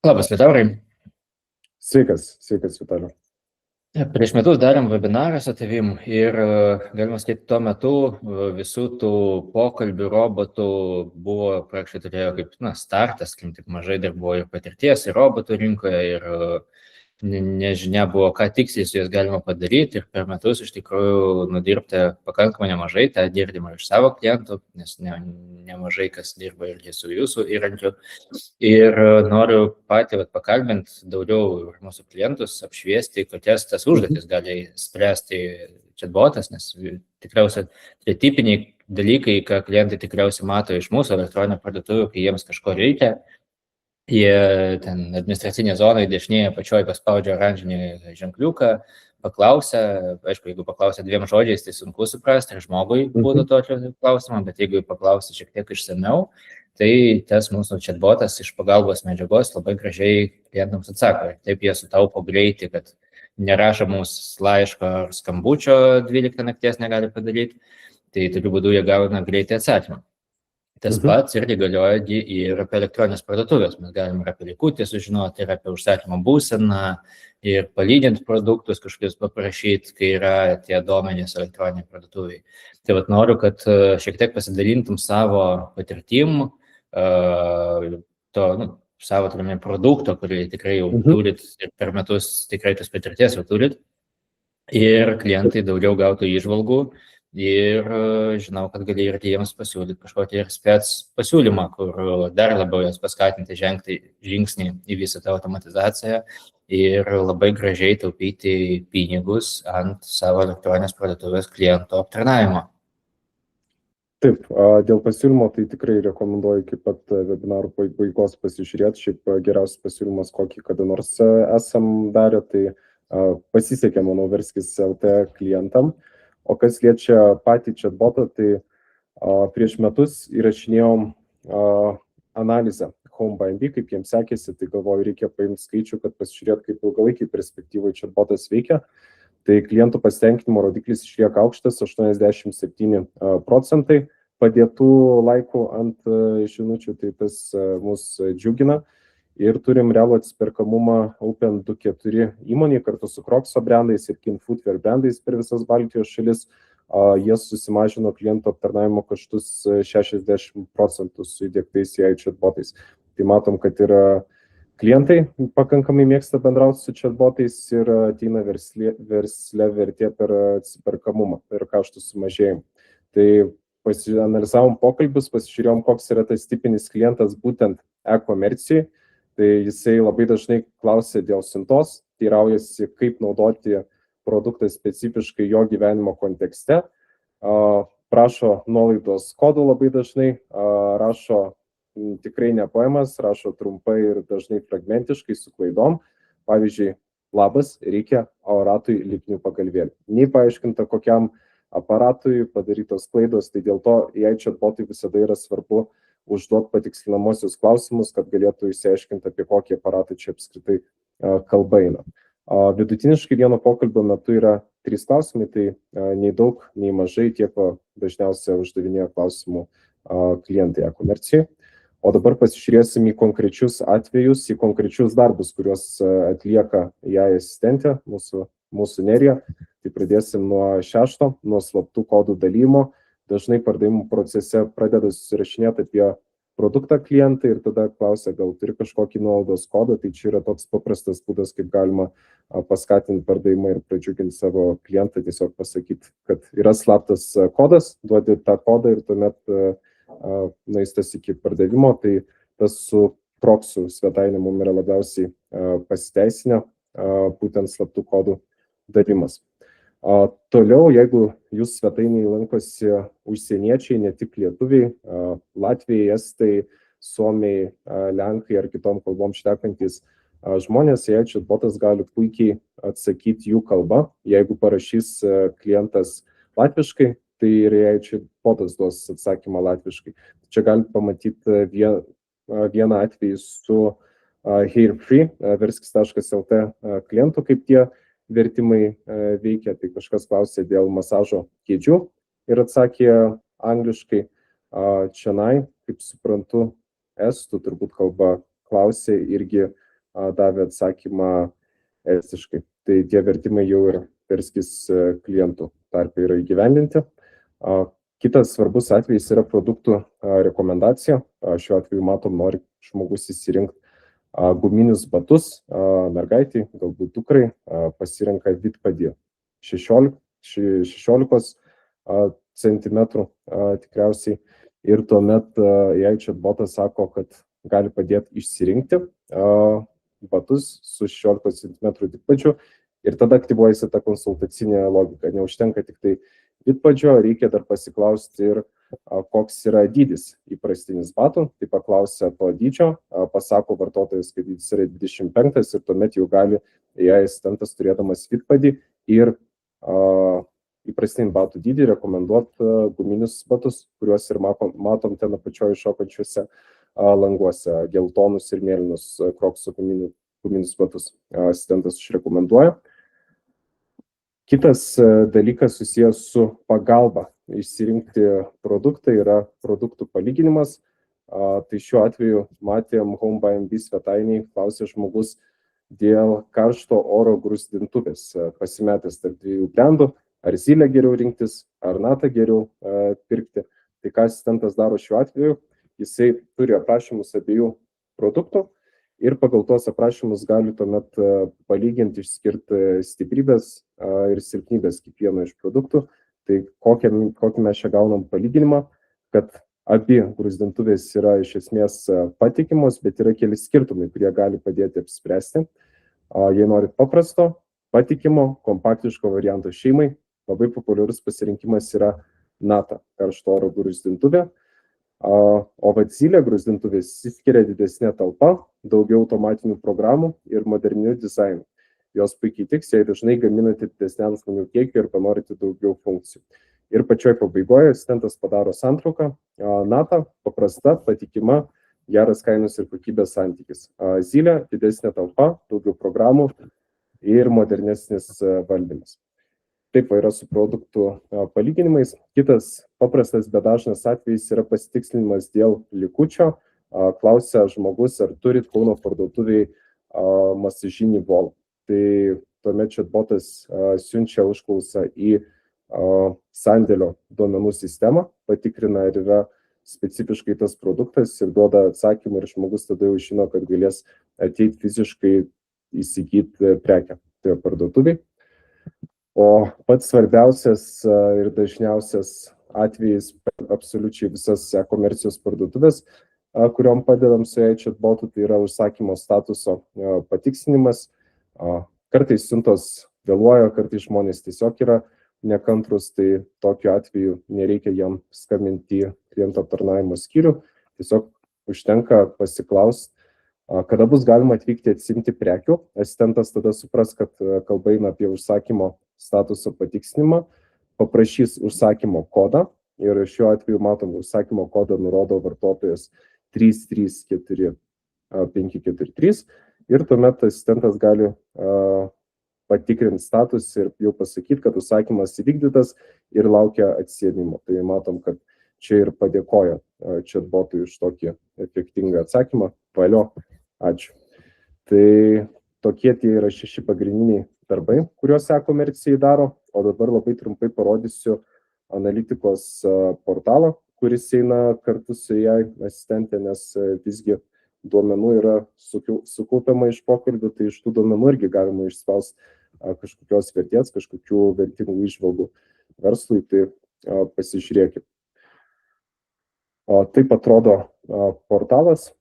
Labas, Liutaurai. Sveikas, Vitalijau. Prieš metus darėm webinarą su tavim ir galima sakyti, tuo metu visų tų pokalbių robotų buvo praktiškai turėjo kaip startas, kaip tik mažai dar buvo ir patirties ir robotų rinkoje ir nežinia buvo, ką tiksliai su juos galima padaryti ir per metus iš tikrųjų nudirbti pakankamai nemažai, tą girdimą iš savo klientų, nes nemažai kas dirba irgi su jūsų įrankiu. Ir noriu patį pakalbinti daugiau mūsų klientus, apšviesti, kokias tas užduotis gali spręsti chatbotas, nes tikriausiai tai tipiniai dalykai, ką klientai tikriausiai mato iš mūsų elektroninio parduotuvių, kai jiems kažko reikia. Jie ten administracinė zona dešinėje apačioje paspaudžia oranžinį ženkliuką, paklausia, aišku, jeigu paklausia 2 žodžiais, tai sunku suprasti, ir žmogui būtų tokio klausimo, bet jeigu paklausia šiek tiek išsamiau, tai tas mūsų chatbotas iš pagalbos medžiagos labai gražiai klientams atsako. Taip jie sutaupo greitį, kad nerašo mums laiško ar skambučio 12 nakties negali padaryti, tai tokiu būdu jie gauna greitį atsakymą. Tas pats irgi galioja ir apie elektroninės parduotuvės. Mes galim ir apie likutį sužinoti, ir apie užsakymo būseną, ir palyginti produktus kažkokius paprašyti, kai yra tie duomenys elektroniniai parduotuviai. Tai noriu, kad šiek tiek pasidalintum savo patirtim, savo turime produkto, kurį tikrai jau turit ir per metus tikrai tos patirties jau turit, ir klientai daugiau gautų įžvalgų. Ir žinau, kad gali ir jiems pasiūlyti kažkokį ir spec pasiūlymą, kur dar labiau jas paskatinti žengti žingsnį į visą tą automatizaciją ir labai gražiai taupyti pinigus ant savo elektroninės parduotuvės kliento aptarnavimo. Taip, dėl pasiūlymo tai tikrai rekomenduoju iki pat webinarų pabaigos pasižiūrėti. Šiaip geriausias pasiūlymas, kokį kada nors esam darę, tai pasisekė, manau, Verskis LT klientam. O kas liečia patį chatbotą, tai prieš metus įrašinėjom analizę HomeBnB, kaip jiems sekėsi, tai galvoju, reikia paimti skaičių, kad pasižiūrėt, kaip ilgalaikiai perspektyvai chatbotas veikia. Tai klientų pasitenkinimo rodiklis išlieka aukštas, 87% padėtų laikų ant žinučių, tai tas mus džiugina. Ir turim realų atsiperkamumą Open24 įmonį kartu su Crocs brandais ir Kin Footwear brandais per visas Baltijos šalis. Jie susimažino klientų aptarnavimo kaštus 60% su įdiegtais AI chatbotais. Tai matom, kad ir klientai pakankamai mėgsta bendrauti su chatbotais ir ateina versle vertė per atsiperkamumą ir kaštų sumažėjimą. Tai pasianalizavom pokalbius, pasižiūrėjom, koks yra tas tipinis klientas būtent e-komercijai. Tai jisai labai dažnai klausia dėl siuntos, teiraujasi, kaip naudoti produktą specifiškai jo gyvenimo kontekste, prašo nuolaidos kodų labai dažnai, rašo tikrai ne poemas, rašo trumpai ir dažnai fragmentiškai su klaidom. Pavyzdžiui, labas, reikia aparatui lipnių pagalvėlių. Nei paaiškinta, kokiam aparatui padarytos klaidos, tai dėl to AI chatbotui visada yra svarbu užduoti patikslinamosius klausimus, kad galėtų išsiaiškinti, apie kokį aparatą čia apskritai kalba eina. Vidutiniškai vieno pokalbio metu yra 3 klausimai, tai nei daug, nei mažai, tiek dažniausiai uždavinėja klausimų klientai e-komercijai. O dabar pasižiūrėsim į konkrečius atvejus, į konkrečius darbus, kuriuos atlieka AI asistentė, mūsų Nerija. Tai pradėsim nuo 6, nuo slaptų kodų dalymo. Dažnai pardavimų procese pradeda susirašinėti apie produktą klientai ir tada klausia, gal turi kažkokį nuolaidos kodą. Tai čia yra toks paprastas būdas, kaip galima paskatinti pardavimą ir pradžiuginti savo klientą, tiesiog pasakyti, kad yra slaptas kodas, duodi tą kodą ir tuomet nueistas iki pardavimo. Tai tas su Crocsų svetainė mums yra labiausiai pasiteisinę, būtent slaptų kodų davimas. Toliau, jeigu jūs svetainėje lankosi užsieniečiai, ne tik lietuviai, latviai, estai, suomiai, lenkai ar kitom kalbom šnekantys žmonės, AI chatbotas gali puikiai atsakyti jų kalbą. Jeigu parašys klientas latviškai, tai ir AI chatbotas duos atsakymą latviškai. Čia galite pamatyti vieną atvejį su Hairfree, verskis.lt klientų, kaip tie vertimai veikia. Tai kažkas klausė dėl masažo kėdžių ir atsakė angliškai. Čionai, kaip suprantu, estų turbūt kalba klausė irgi davė atsakymą estiškai. Tai tie vertimai jau ir Perskis klientų tarpe yra įgyvendinti. Kitas svarbus atvejis yra produktų rekomendacija. Šiuo atveju matom, nori žmogus įsirinkti guminius batus mergaitai, galbūt dukrai, pasirenka vidpadį 16 cm tikriausiai. Ir tuomet jei chatbotas sako, kad gali padėti išsirinkti batus su 16 cm vidpadžiu ir tada aktyvuojasi ta konsultacinė logika. Neužtenka tik tai vidpadžio, reikia dar pasiklausti ir koks yra dydis įprastinis batų. Tai paklausia to dydžio, pasako vartotojas, kad dydis yra 25 ir tuomet jau gali jei asistentas turėdamas vidpadį ir įprastinį batų dydį rekomenduoti guminius batus, kuriuos ir matom ten apačioje šokančiuose languose, geltonus ir mėlynus Crocsų guminius batus asistentas išrekomenduoja. Kitas dalykas susijęs su pagalba išsirinkti produktą yra produktų palyginimas. Tai šiuo atveju matėm HomeBuyMB svetainiai, klausė žmogus dėl karšto oro gruzdintuvės, pasimetęs tarp dviejų brandų, ar Zylę geriau rinktis, ar Natą geriau pirkti. Tai ką asistentas daro šiuo atveju, jisai turi aprašymus abiejų produktų ir pagal tuos aprašymus gali tuomet palyginti, išskirti stiprybės ir silpnybės kiekvieno iš produktų. Tai kokį mes čia gaunam palyginimą, kad abi gruzdintuvės yra iš esmės patikimos, bet yra keli skirtumai, kurie gali padėti apspręsti. Jei norit paprasto, patikimo, kompaktiško varianto šeimai, labai populiarus pasirinkimas yra Nata karšto oro gruzdintuvė. O Zylė gruzdintuvės išskiria didesnė talpa, daugiau automatinių programų ir modernių dizainų. Jos puikiai tiks, jei dažnai gaminate didesniam žmonių kiekiu ir panorite daugiau funkcijų. Ir pačioj pabaigoje asistentas padaro santrauką. Nata paprasta, patikima, geras kainos ir kokybės santykis. Zylė didesnė talpa, daugiau programų ir modernesnis valdymas. Taip yra su produktų palyginimais. Kitas paprastas, bet dažnas atvejis yra pasitikslinimas dėl likučio. Klausia žmogus, ar turit Kauno parduotuviai masažinį volą. Tai tuomet chatbotas siunčia užklausą į sandėlio duomenų sistemą, patikrina, ar yra specifiškai tas produktas ir duoda atsakymą ir žmogus tada jau žino, kad galės ateiti fiziškai įsigyti prekę toje parduotuviai. O pats svarbiausias ir dažniausias atvejis per absoliučiai visas e-komercijos parduotuvės, kuriuom padedam su chatbotu, tai yra užsakymo statuso patikslinimas. Kartais siuntos vėluoja, kartais žmonės tiesiog yra nekantrus, tai tokiu atveju nereikia jam skambinti į klientų aptarnavimo skyrių, tiesiog užtenka pasiklausti, kada bus galima atvykti atsiimti prekių. Asistentas tada supras, kad kalba eina apie užsakymo statuso patikslinimą, paprašys užsakymo kodą ir šiuo atveju matom, užsakymo kodą nurodo vartotojas 334543 ir tuomet asistentas gali patikrinti statusą ir jau pasakyti, kad užsakymas įvykdytas ir laukia atsiėmimo. Tai matom, kad čia ir padėkoja chatbotui už tokį efektingą atsakymą. Valio, ačiū. Tai tokie tie yra 6 pagrindiniai darbai, kuriuos e-komercijai daro. O dabar labai trumpai parodysiu analitikos portalą, kuris eina kartu su AI asistente, nes visgi duomenų yra sukaupiama iš pokalbių, tai iš tų duomenų irgi galima išspausti kažkokios vertės, kažkokių vertingų įžvalgų verslui, tai pasižiūrėkime. Taip atrodo portalas.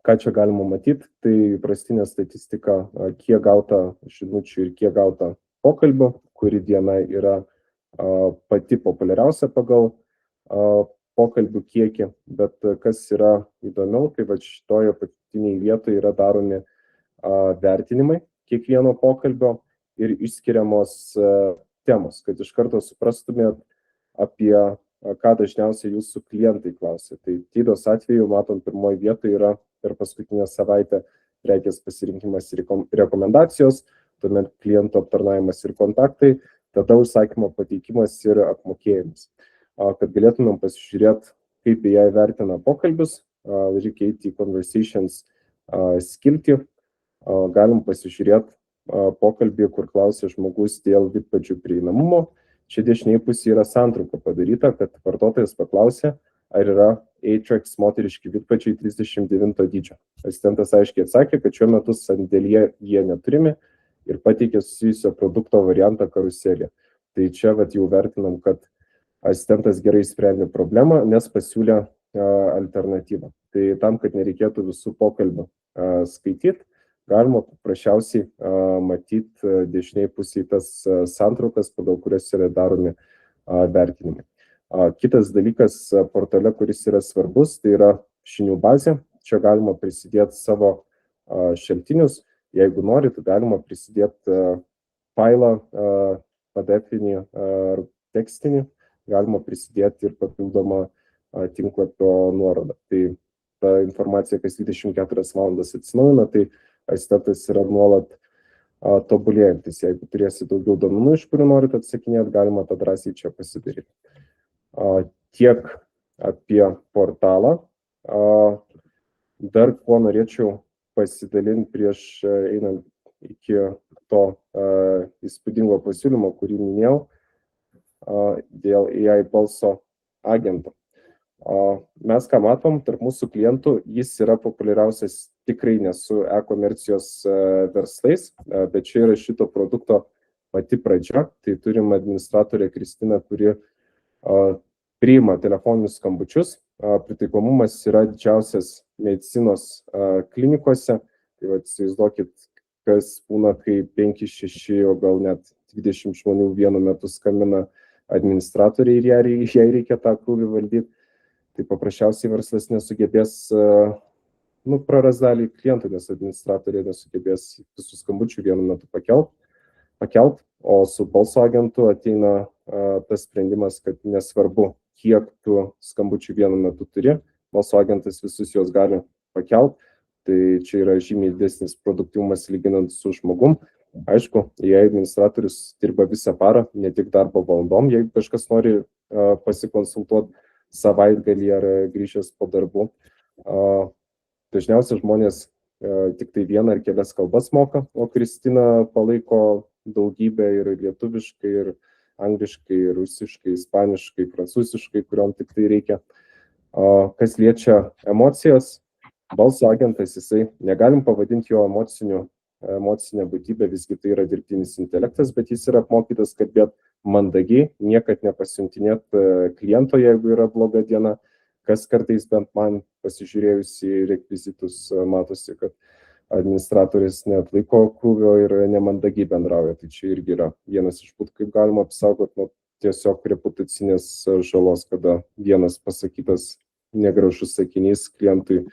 Ką čia galima matyti, tai įprastinė statistika, kiek gauta žinučių ir kiek gauta pokalbių, kuri diena yra pati populiariausia pagal pokalbių kiekį, bet kas yra įdomiau, tai va šitoje apatinėje vietoje yra daromi vertinimai kiekvieno pokalbio ir išskiriamos temos, kad iš karto suprastumėt, apie ką dažniausiai jūsų klientai klausia. Tai Tydos atveju, matom, pirmoje vietoje yra per paskutinę savaitę prekės pasirinkimas ir rekomendacijos, tuomet klientų aptarnavimas ir kontaktai, tada užsakymo pateikimas ir apmokėjimas. Kad galėtumėm pasižiūrėti, kaip jie vertina pokalbius, reikia eiti į Conversations skiltį galim pasižiūrėti pokalbį, kur klausė žmogus dėl vidpadžių prieinamumo. Čia dešinėje pusėje yra santrauka padaryta, kad vartotojas paklausė, ar yra Atrax moteriški vidpadžiai 39 dydžio. Asistentas aiškiai atsakė, kad šiuo metu sandėlyje jie neturimi ir pateikė susijusio produkto variantą karuselė. Tai čia jau vertinam, kad asistentas gerai sprendė problemą, nes pasiūlė alternatyvą. Tai tam, kad nereikėtų visų pokalbių skaityti, galima paprasčiausiai matyti dešiniai pusėje tas santraukas, pagal kurias yra daromi vertinimai. Kitas dalykas portale, kuris yra svarbus, tai yra žinių bazė. Čia galima prisidėti savo šaltinius. Jeigu norit, galima prisidėti failą, PDF-inį ar tekstinį, galima prisidėti ir papildomą tinklapio nuorodą. Tai ta informacija kas 24 valandas atsinaujina, tai asistentas yra nuolat tobulėjantis. Jeigu turėsi daugiau duomenų, iš kurių norit atsakinėti, galima tą drąsiai čia pasidaryti. Tiek apie portalą. Dar kuo norėčiau pasidalinti prieš einant iki to įspūdingo pasiūlymo, kurį minėjau, dėl AI balso agento. Mes ką matom, tarp mūsų klientų jis yra populiariausias tikrai ne su e-komercijos verslais, bet čia yra šito produkto pati pradžia. Tai turim administratorę Kristiną, kuri priima telefoninius skambučius. Pritaikomumas yra didžiausias medicinos klinikose. Tai įsivaizduokit, kas būna, kai 5-6, o gal net 20 žmonių vienu metu skambina administratoriai ir jai reikia tą krūvį valdyti. Tai paprasčiausiai verslas nesugebės, praras dalį klientų, nes administratoriai nesugebės visų skambučių vienu metu pakelt, o su balso agentu ateina tas sprendimas, kad nesvarbu, kiek tu skambučių vienu metu turi, balso agentas visus juos gali pakelt, tai čia yra žymiai didesnis produktyvumas lyginant su žmogum. Aišku, jei administratorius dirba visą parą, ne tik darbo valandom, jeigu kažkas nori pasikonsultuoti savaitgalį ar grįžęs po darbų. Dažniausiai žmonės tik tai vieną ar kelias kalbas moka, o Kristina palaiko daugybę ir lietuviškai, ir angliškai, ir rusiškai, ispaniškai, prancūziškai, kuriuom tik tai reikia. Kas liečia emocijas, balso agentas, jisai negalim pavadinti jo emocinę būtybę, visgi tai yra dirbtinis intelektas, bet jis yra apmokytas kalbėti mandagiai, niekad nepasiuntinėt kliento, jeigu yra bloga diena, kas kartais bent man pasižiūrėjus į rekvizitus matosi, kad administratorius neatlaiko krūvio ir nemandagiai bendrauja. Tai čia irgi yra vienas iš būdų, kaip galima apsaugoti nuo tiesiog reputacinės žalos, kada vienas pasakytas negražus sakinys klientui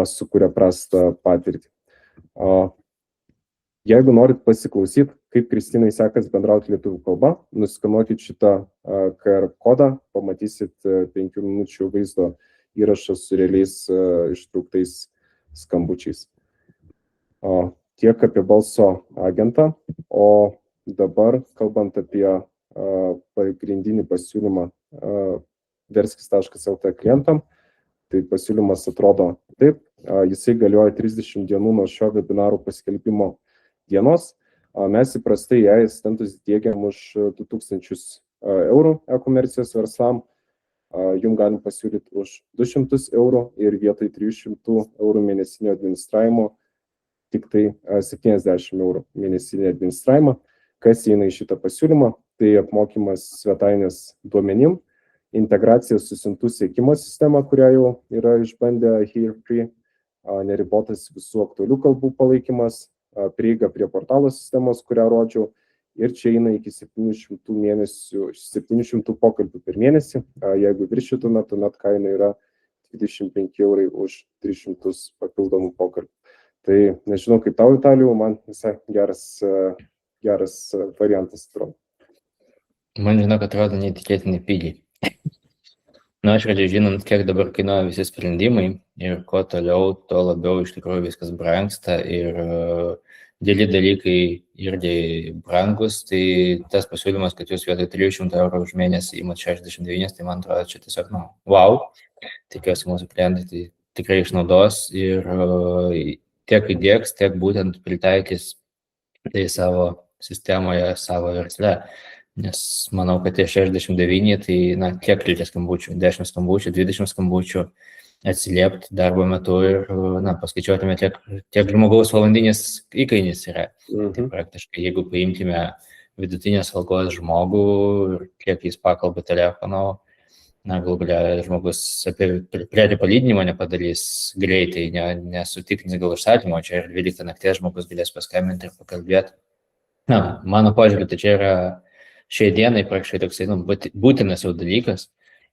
sukuria prastą patirtį. Jeigu norit pasiklausyti, kaip Kristinai sekas bendrauti lietuvių kalba, nuskanuokit šitą QR kodą, pamatysit 5 minučių vaizdo įrašą su realiais ištrauktais skambučiais. Tiek apie balso agentą, o dabar, kalbant apie pagrindinį pasiūlymą verskis.lt klientam, tai pasiūlymas atrodo taip, jisai galioja 30 dienų nuo šio webinaro paskelbimo dienos. Mes įprastai asistentus diegiam už 2000 eurų e-komercijos verslam, jums galim pasiūlyti už 200 eurų ir vietoj 300 eurų mėnesinio administravimo tik tai 70 eurų mėnesinį administravimą. Kas įeina į šitą pasiūlymą, tai apmokymas svetainės duomenim, integracija su siuntų sekimo sistema, kurią jau yra išbandę HereFree, neribotas visų aktualių kalbų palaikymas, prieiga prie portalo sistemos, kurią rodžiau, ir čia eina iki 700 pokalbių per mėnesį. Jeigu viršytume, tuomet kaina yra 25 eurai už 300 papildomų pokalbių. Tai nežinau, kaip tau, Vitalijau, man visai geras variantas atrodo. Man žinok, atrodo neįtikėtinai pigiai. Aš radžiai žinant, kiek dabar kainuoja visi sprendimai ir kuo toliau, tuo labiau iš tikrųjų viskas brangsta ir dėli dalykai irgi brangus, tai tas pasiūlymas, kad jūs vietoj 300 eurų už mėnesį įmat 69, tai man atrodo, čia tiesiog, wow, tikiuosi mūsų klientai tai tikrai išnaudos ir tiek įdiegs, tiek būtent pritaikys tai savo sistemoje, savo versle. Nes manau, kad tie 69, tai kiek reikia skambučių, 10 skambučių, 20 skambučių atsiliepti darbo metu ir paskaičiuotume, tiek žmogaus valandinis įkainis yra. Tai praktiškai, jeigu paimkime vidutinės algos žmogų ir kiek jis pakalba telefonu, galų galia žmogus apie prekių palydinimą nepadarys greitai, nesutikrins gal užsakymo, čia ir 12 nakties žmogus galės paskambinti ir pakalbėti. Mano požiūrį, tai čia yra šiai dienai praktiškai toksai būtinas jau dalykas.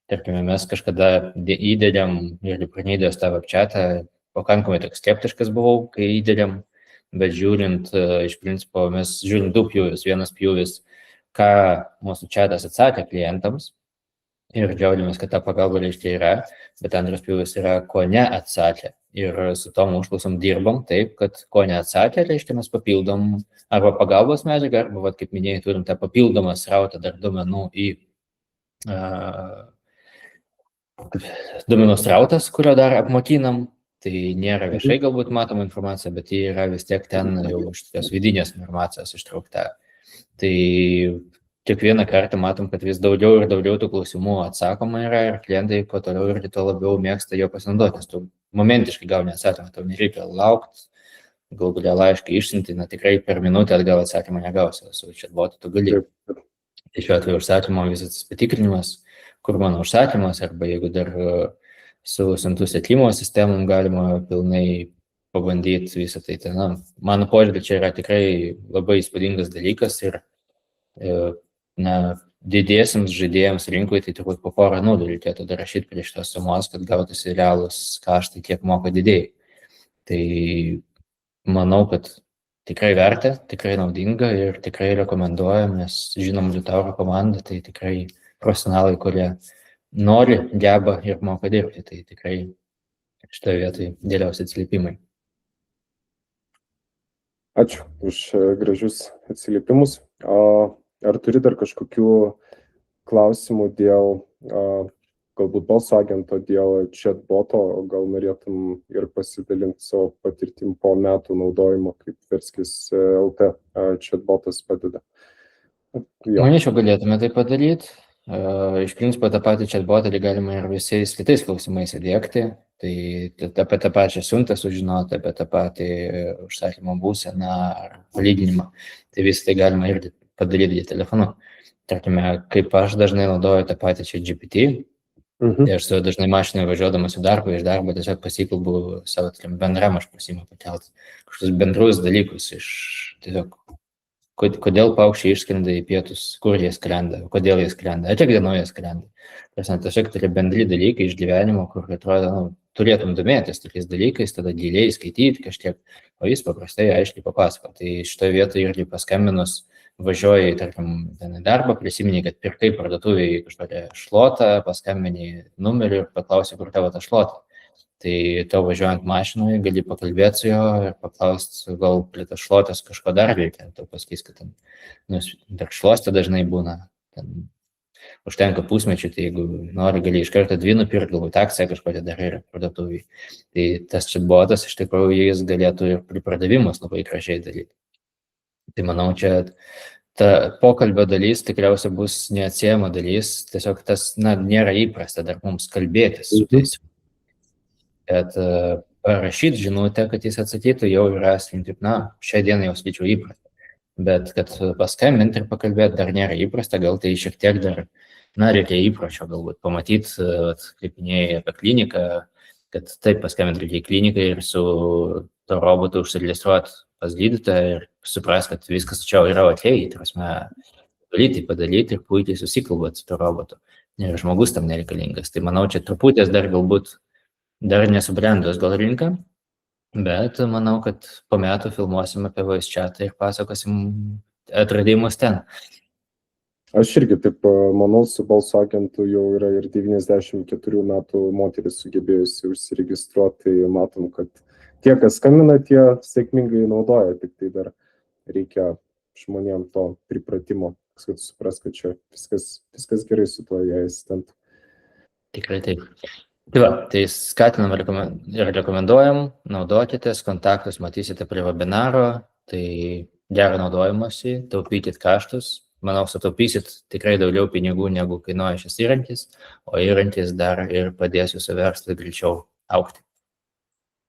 Tarkime, mes kažkada įdėdėm ir pranydės tą webchatą, pakankamai toks skeptiškas buvau, kai įdėdėm, bet žiūrint, iš principo, mes žiūrint du pjūvius. Vienas pjūvis, ką mūsų chatas atsakė klientams ir džiaugiamės, kad ta pagalba reiškia yra, bet antras pjūvis yra, ko neatsakė. Ir su tom užklausom dirbam taip, kad ko neatsakė, reiškia mes papildom arba pagalbos medžiagą, arba, kaip minėjai, turim tą papildomą srautą dar duomenų į duomenų srautas, kurio dar apmokinam. Tai nėra viešai galbūt matoma informacija, bet tai yra vis tiek ten jau iš tokios vidinės informacijos ištraukta. Tai kiekvieną kartą matom, kad vis daugiau ir daugiau tų klausimų atsakoma yra ir klientai kuo toliau ir tuo labiau mėgsta jo pasinaudoti, nes tu momentiškai gauni atsakymą, tau nereikia laukti, galbūt laišką išsiunti, tikrai per minutę atgal atsakymą negausi, su chatbotu tu gali. Tai šiuo atveju užsakymo visas patikrinimas, kur mano užsakymas, arba jeigu dar su siuntų sekimo sistemom galima pilnai pabandyti visą tai. Mano požiūrį, čia yra tikrai labai įspūdingas dalykas ir didiesiams žaidėjams rinkoje tai turbūt po porą nulų reikėtų dar rašyti prieš tos sumos, kad gautųsi realūs kaštai, kiek moka didėjai. Tai manau, kad tikrai verta, tikrai naudinga ir tikrai rekomenduojam, nes žinom Liutauro komandą, tai tikrai profesionalai, kurie nori, geba ir moka dirbti, tai tikrai šitoje vietoje dėliausi atsiliepimai. Ačiū už gražius atsiliepimus. Ar turi dar kažkokių klausimų dėl galbūt balso agento, dėl chatboto, gal norėtum ir pasidalinti savo patirtim po metų naudojimo, kaip Verskis LT chatbotas padeda? Manyčiau, galėtume tai padaryti. Iš principo tą patį chatbotą galima ir visais kitais klausimais įdiegti. Tai apie tą pačią siuntą sužinoti, apie tą patį užsakymo būseną ar palyginimą. Tai visą tai galima ir padaryti telefonu. Tarkime, kaip aš dažnai naudoju tą patį ChatGPT, tai aš dažnai mašinoje važiuodamas į darbą, iš darbo tiesiog pasikalbu savo bendram, aš pasiimu pakelt kažkokius bendrus dalykus iš tiesiog, kodėl paukščiai išskrenda į pietus, kur jie skrenda, kodėl jie skrenda, kiek dienų jie skrenda. Tiesiog tai bendri dalykai iš gyvenimo, kur atrodo, turėtum domėtis tokiais dalykais, tada giliai skaityti kažkiek, o jis paprastai aiškiai papasako. Tai šitoje vietoje irgi paskambinus važiuoji, tarkim, į darbą, prisimeni, kad pirkai parduotuvėje kažkokią šluotą, paskambini numerį ir paklausi, kur tavo ta šluota. Tai tau važiuojant mašinoje gali pakalbėti su jo ir paklausti, gal prie tas šluotas kažko dar reikia. Tau pasakys, kad ten dar šluostė dažnai būna. Ten užtenka pusmečių, tai jeigu nori, gali iš karto 2 nupirkti, galbūt akciją kažkokią dar yra parduotuvėje. Tai tas chatbotas, iš tikrųjų, jis galėtų ir pripardavimus labai gražiai daryti. Tai manau, čia ta pokalbio dalis tikriausiai bus neatsiejama dalis, tiesiog tas, nėra įprasta dar mums kalbėtis su tais. Bet parašyti žinutę, kad jis atsakytų, jau yra, šią dieną jau skaičiau įprasta. Bet kad paskambinti ir pakalbėti dar nėra įprasta, gal tai šiek tiek dar, reikia įpročio galbūt pamatyti, kaip minėjai apie kliniką, kad taip paskambinti reikia į kliniką ir su to robotu užsiregistruoti pas gydytoją ir supras, kad viskas čia yra okei, gali tai padaryti ir puikiai susikalbėti su to robotu. Ir žmogus tam nereikalingas. Tai manau, čia truputės dar galbūt dar nesubrendos gal rinka, bet manau, kad po metų filmuosim apie voice chatą ir pasakosim atradimus ten. Aš irgi taip manau, su balso agentu jau yra ir 94 metų moteris sugebėjusi užsiregistruoti, tai matom, kad tie, kas skambina, tie sėkmingai naudoja, tik tai dar reikia žmonėm to pripratimo, kad supras, kad čia viskas gerai su tuo asistentu. Tikrai taip. Tai va, tai skatinam ir rekomenduojam, naudokitės, kontaktus matysite prie webinaro, tai gerą naudojimąsi, taupykit kaštus, manau, sutaupysit tikrai daugiau pinigų, negu kainuoja šis įrankis, o įrankis dar ir padės jūsų verslui greičiau augti.